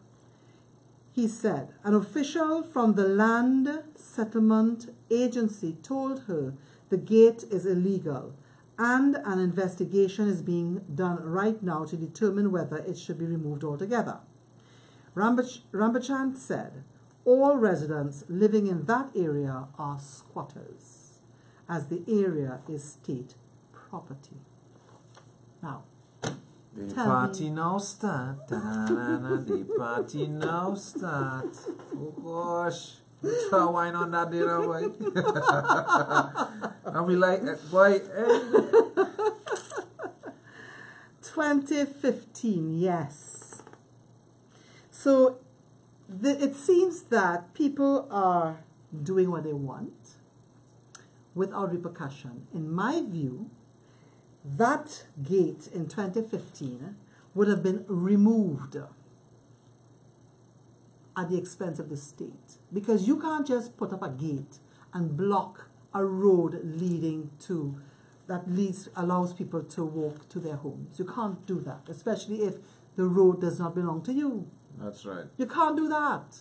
He said, an official from the Land Settlement Agency told her the gate is illegal, and an investigation is being done right now to determine whether it should be removed altogether. Rambachan said, all residents living in that area are squatters, as the area is state property. Now, The tell party me, now start. Da-na-na-na, the party now start. Oh gosh. Try to wine on that day now, boy. And we like, boy, 2015, yes. So it seems that people are doing what they want without repercussion. In my view, that gate in 2015 would have been removed at the expense of the state, because you can't just put up a gate and block a road allows people to walk to their homes. You can't do that, especially if the road does not belong to you. that's right. You can't do that.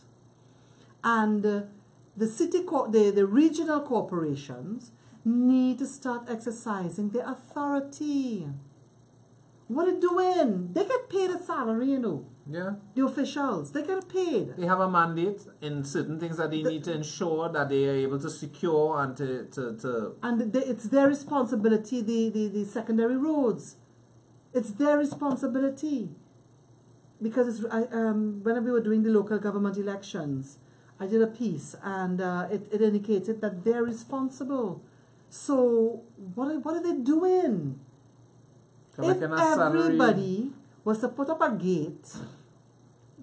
And the regional corporations need to start exercising their authority. What are they doing? They get paid a salary, you know. Yeah. The officials, they get paid. They have a mandate in certain things that they need to ensure that they are able to secure and to And it's their responsibility, the secondary roads. It's their responsibility. Because when we were doing the local government elections, I did a piece, and it indicated that they're responsible. So what are they doing? If everybody was to put up a gate,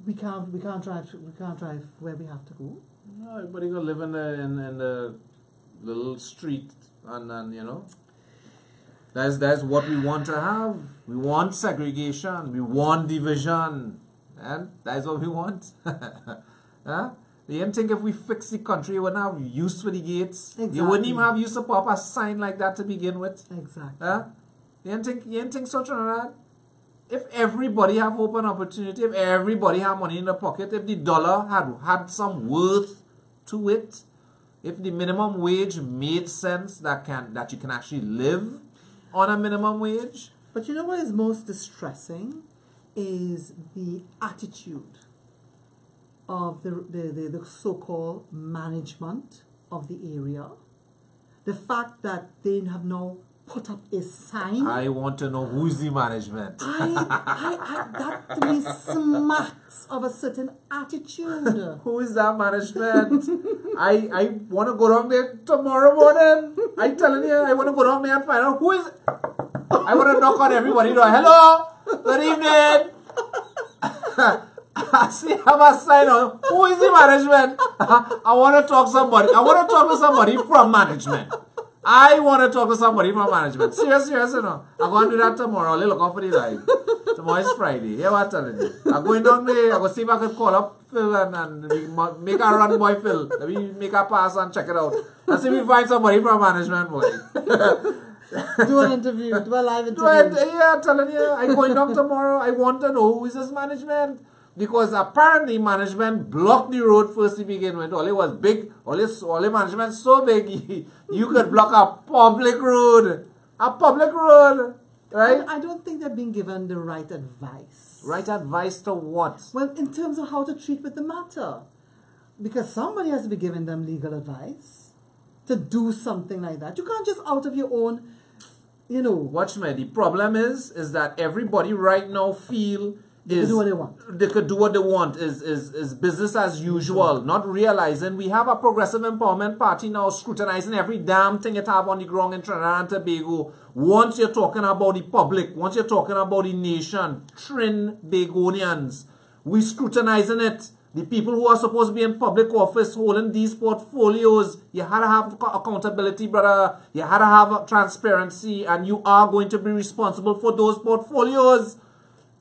we can't drive where we have to go. No, everybody gonna live in the little street, and you know, that's what we want to have. We want segregation, we want division, and that's what we want. Huh? You didn't think if we fix the country, you wouldn't have use for the gates. Exactly. You wouldn't even have use to put up a sign like that to begin with. Exactly. Huh? You didn't think so, Trinidad? If everybody have open opportunity, if everybody have money in the pocket, if the dollar had some worth to it, if the minimum wage made sense that you can actually live on a minimum wage. But you know what is most distressing is the attitude of the so-called management of the area. The fact that they have now put up a sign. I want to know who's the management. That to me smacks of a certain attitude. Who is that management? I want to go down there tomorrow morning. I'm telling you, I want to go down there and find out who is it. I want to knock on everybody door. Hello, good evening. I see have a sign on. Who is the management? I want to talk to somebody. I want to talk to somebody from management. I want to talk to somebody from management. Serious, you know. I'm going to do that tomorrow. I'll look out for the live. Tomorrow is Friday. Hear what I'm telling you. I'm going down there. I'm going to see if I can call up Phil and make a run boy Phil. Let me make a pass and check it out. And see if we find somebody from management, boy. Do an interview. Do a live interview. Yeah, I'm telling you. I'm going down tomorrow. I want to know who is this management. Because apparently management blocked the road first to begin with. All it was big, all the management so big, you could block a public road. A public road, right? I don't think they're being given the right advice. Right advice to what? Well, in terms of how to treat with the matter. Because somebody has to be giving them legal advice to do something like that. You can't just out of your own, you know. Watch me. The problem is that everybody right now feel they could do what they want. They could do what they want. Is business as usual. Not realizing we have a progressive empowerment party now scrutinizing every damn thing it have on the ground in Trinidad and Tobago. Once you're talking about the public, once you're talking about the nation, Trinbagonians, we scrutinizing it. The people who are supposed to be in public office holding these portfolios, you had to have accountability, brother. You had to have transparency, and you are going to be responsible for those portfolios.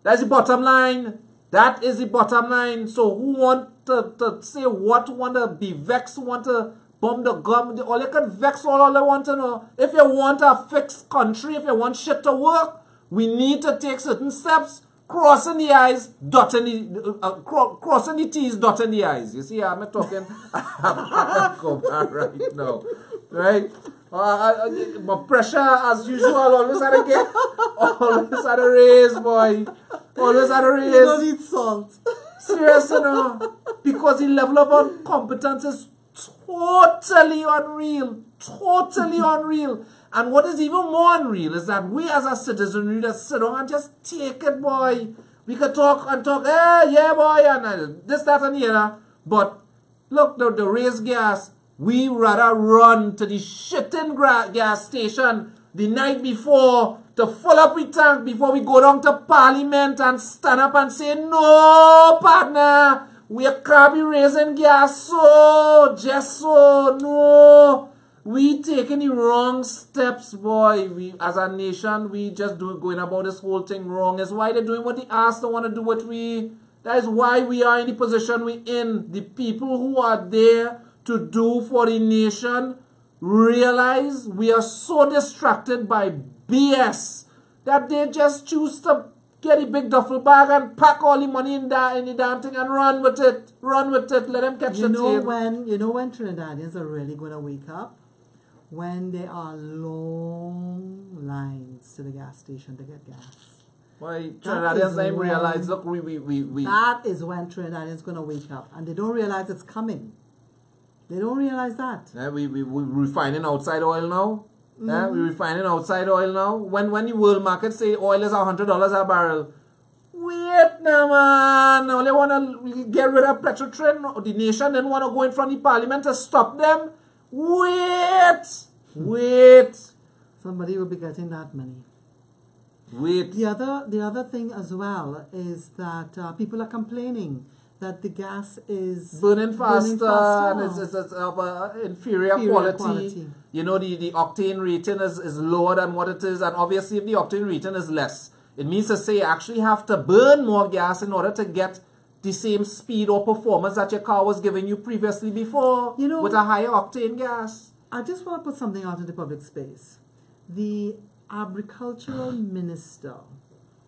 That's the bottom line. That is the bottom line. So who want to say what, want to be vexed, want to bomb the gum, all you can vex all they want to know. If you want a fixed country, if you want shit to work, we need to take certain steps, crossing the I's, dotting crossing the T's, dotting the I's. You see, I'm talking right now, right? My pressure, as usual, always had to get, always had to raise, boy. Always had to raise. You don't need salt. Serious, you know, because the level of incompetence is totally unreal. Totally unreal. And what is even more unreal is that we as a citizenry just sit down and just take it, boy. We could talk and talk, hey, yeah, boy, and this, that, and the other. But look, the raised gas, we rather run to the shitting gas station the night before to fill up with tank before we go down to Parliament and stand up and say, no, partner, we can't be raising gas so, just so, no. We taking the wrong steps, boy. We, as a nation, we just going about this whole thing wrong. That's why they're doing what they ask. They want to do what we. That is why we are in the position we're in. The people who are there to do for the nation realize we are so distracted by BS that they just choose to get a big duffel bag and pack all the money in the damn thing and run with it. Run with it. Let them catch the tail. You know when Trinidadians are really going to wake up? When there are long lines to the gas station to get gas. Why Trinidadians ain't realize, look, we that is when Trinidadians going to wake up. And they don't realize it's coming. They don't realize that. Yeah, we refining outside oil now. Yeah, we refining outside oil now. When the world market say oil is $100 a barrel. Wait now, man. Now they want to get rid of Petrotrin. The nation didn't want to go in front of the parliament to stop them. Wait. Somebody will be getting that money. Wait. The other thing as well is that people are complaining that the gas is burning faster and it's of inferior quality. You know, the octane rating is lower than what it is, and obviously if the octane rating is less, it means to say you actually have to burn more gas in order to get the same speed or performance that your car was giving you previously before, you know, with a higher octane gas. I just want to put something out in the public space. The agricultural minister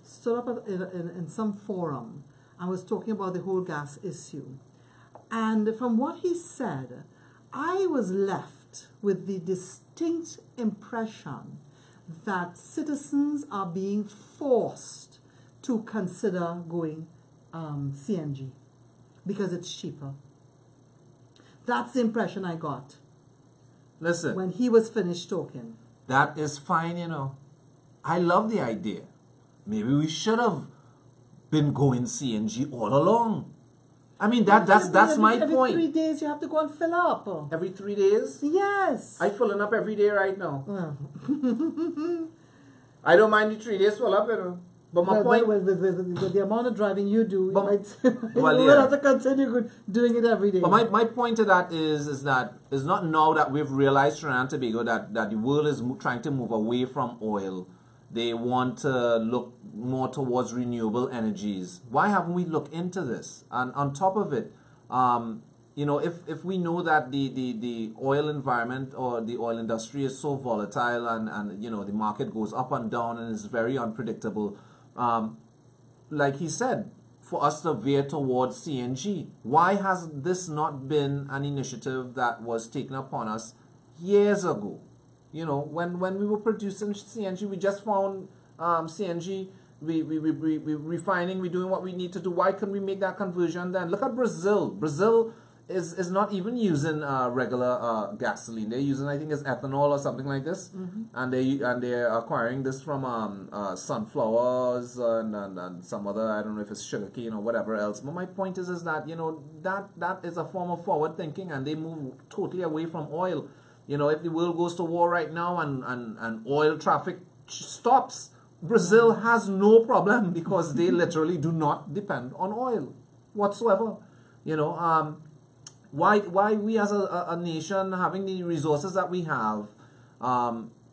stood up in some forum and was talking about the whole gas issue. And from what he said, I was left with the distinct impression that citizens are being forced to consider going CNG because it's cheaper. That's the impression I got. Listen, when he was finished talking. That is fine, you know. I love the idea. Maybe we should have been going CNG all along. I mean, that's my point. Every 3 days you have to go and fill up. Every 3 days? Yes. I'm filling up every day right now. I don't mind the 3 days fill up, you know. But my point... With the amount of driving you do, you will have to continue doing it every day. But my point to that is that it's not now that we've realized, Trinidad and Tobago, that the world is trying to move away from oil. They want to look more towards renewable energies. Why haven't we looked into this? And on top of it, you know, if we know that the oil environment or the oil industry is so volatile and you know, the market goes up and down and is very unpredictable, like he said, for us to veer towards CNG, why has this not been an initiative that was taken upon us years ago? You know, when we were producing CNG, we just found CNG, we refining, we're doing what we need to do. Why couldn't we make that conversion then? Look at Brazil. Brazil is not even using regular gasoline. They're using, I think it's ethanol or something like this. And they're acquiring this from sunflowers and some other, I don't know if it's sugarcane or whatever else. But my point is that, you know, that is a form of forward thinking, and they move totally away from oil. You know, if the world goes to war right now and oil traffic stops, Brazil has no problem because they literally do not depend on oil whatsoever. You know, why we as a nation, having the resources that we have,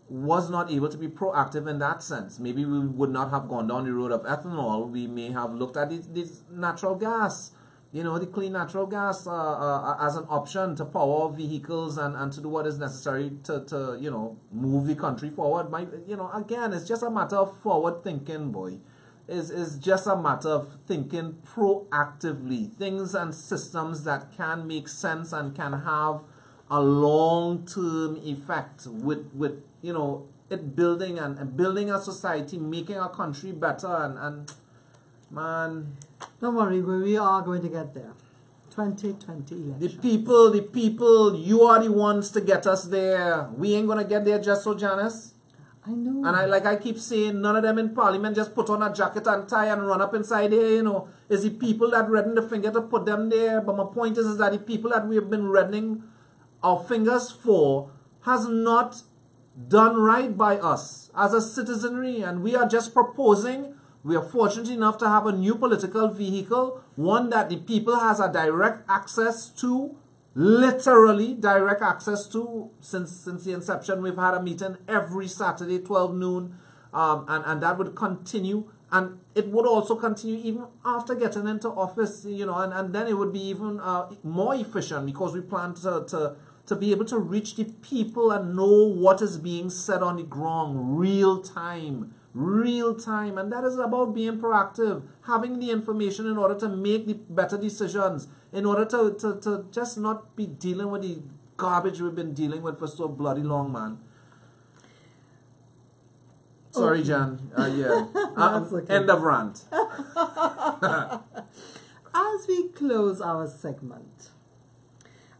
was not able to be proactive in that sense. Maybe we would not have gone down the road of ethanol. We may have looked at this natural gas. You know, the clean natural gas as an option to power vehicles and to do what is necessary to you know, move the country forward. You know, again, it's just a matter of forward thinking, boy. It's just a matter of thinking proactively. Things and systems that can make sense and can have a long-term effect with you know, it building and building a society, making a country better and Man, Don't worry, we are going to get there. 2020 election. the people, you are the ones to get us there. We ain't gonna get there just so, Janice. I know. And I keep saying, none of them in Parliament just put on a jacket and tie and run up inside there, you know. It's the people that redden the finger to put them there. But my point is that the people that we've been reddening our fingers for has not done right by us as a citizenry. And we are just proposing. We are fortunate enough to have a new political vehicle, one that the people has a direct access to, literally direct access to. Since the inception, we've had a meeting every Saturday, 12 noon, and that would continue. And it would also continue even after getting into office, you know, and then it would be even more efficient because we plan to be able to reach the people and know what is being said on the ground, real time. And that is about being proactive, having the information in order to make the better decisions, in order to just not be dealing with the garbage we've been dealing with for so bloody long, man. Sorry, Jan. Yeah. Okay. End of rant. As we close our segment,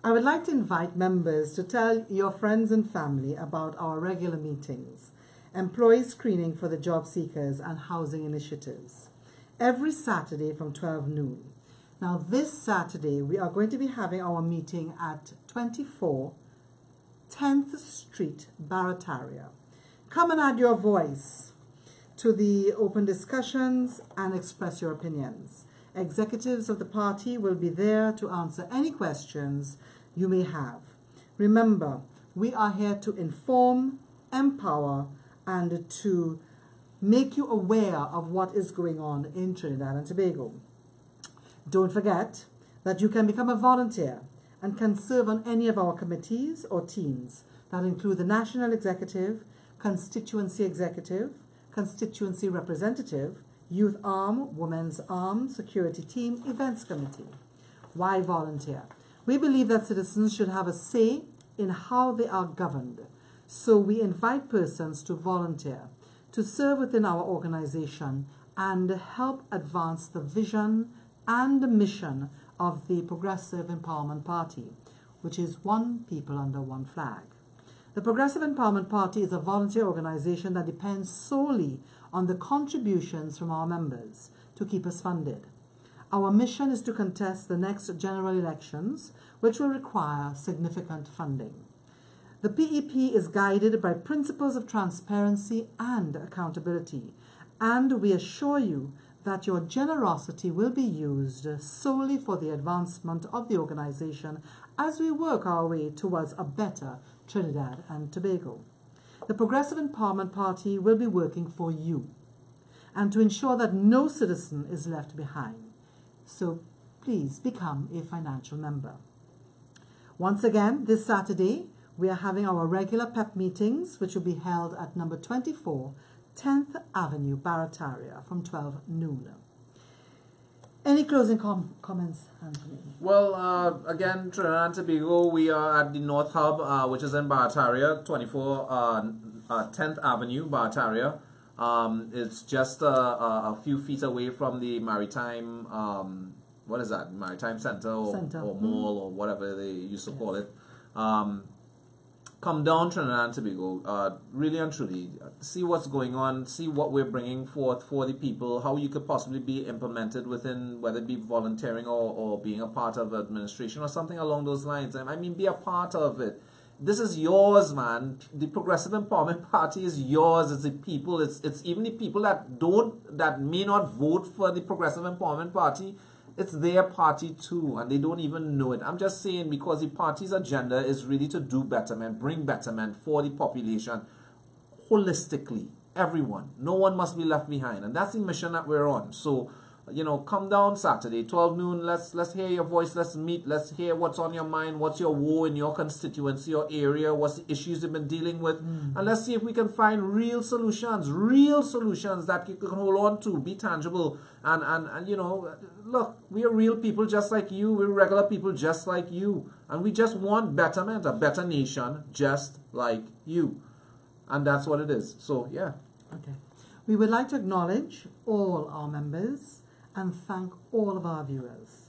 I would like to invite members to tell your friends and family about our regular meetings, employee screening for the job seekers and housing initiatives, every Saturday from 12 noon. Now this Saturday we are going to be having our meeting at 24 10th Street, Barataria. Come and add your voice to the open discussions and express your opinions. Executives of the party will be there to answer any questions you may have. Remember, we are here to inform, empower, and to make you aware of what is going on in Trinidad and Tobago. Don't forget that you can become a volunteer and can serve on any of our committees or teams that include the National Executive, Constituency Executive, Constituency Representative, Youth Arm, Women's Arm, Security Team, Events Committee. Why volunteer? We believe that citizens should have a say in how they are governed. So we invite persons to volunteer, to serve within our organization and help advance the vision and the mission of the Progressive Empowerment Party, which is one people under one flag. The Progressive Empowerment Party is a volunteer organization that depends solely on the contributions from our members to keep us funded. Our mission is to contest the next general elections, which will require significant funding. The PEP is guided by principles of transparency and accountability, and we assure you that your generosity will be used solely for the advancement of the organization as we work our way towards a better Trinidad and Tobago. The Progressive Empowerment Party will be working for you and to ensure that no citizen is left behind. So please become a financial member. Once again, this Saturday, we are having our regular PEP meetings, which will be held at number 24, 10th Avenue, Barataria, from 12 noon. Any closing comments, Anthony? Well, again, Trinidad and Tobago, we are at the North Hub, which is in Barataria, 24 10th Avenue, Barataria. It's just a few feet away from the Maritime, what is that, Maritime Center or Mall or whatever they used to call it. Come down Trinidad and Tobago, really and truly, see what's going on, see what we're bringing forth for the people, how you could possibly be implemented within, whether it be volunteering or being a part of administration or something along those lines. I mean, be a part of it. This is yours, man. The Progressive Empowerment Party is yours. It's the people. It's even the people that may not vote for the Progressive Empowerment Party. It's their party too, and they don't even know it. I'm just saying, because the party's agenda is really to do betterment, bring betterment for the population holistically. Everyone. No one must be left behind, and that's the mission that we're on. So, you know, come down Saturday, 12 noon. Let's hear your voice. Let's meet. Let's hear what's on your mind. What's your woe in your constituency or area? What's the issues you've been dealing with? And let's see if we can find real solutions that you can hold on to, be tangible. And you know, look, we are real people just like you. We're regular people just like you. And we just want betterment, a better nation just like you. And that's what it is. So, yeah. Okay. We would like to acknowledge all our members and thank all of our viewers.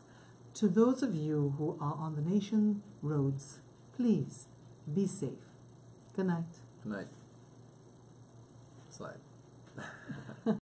To those of you who are on the nation roads, please be safe. Good night. Good night. Slide.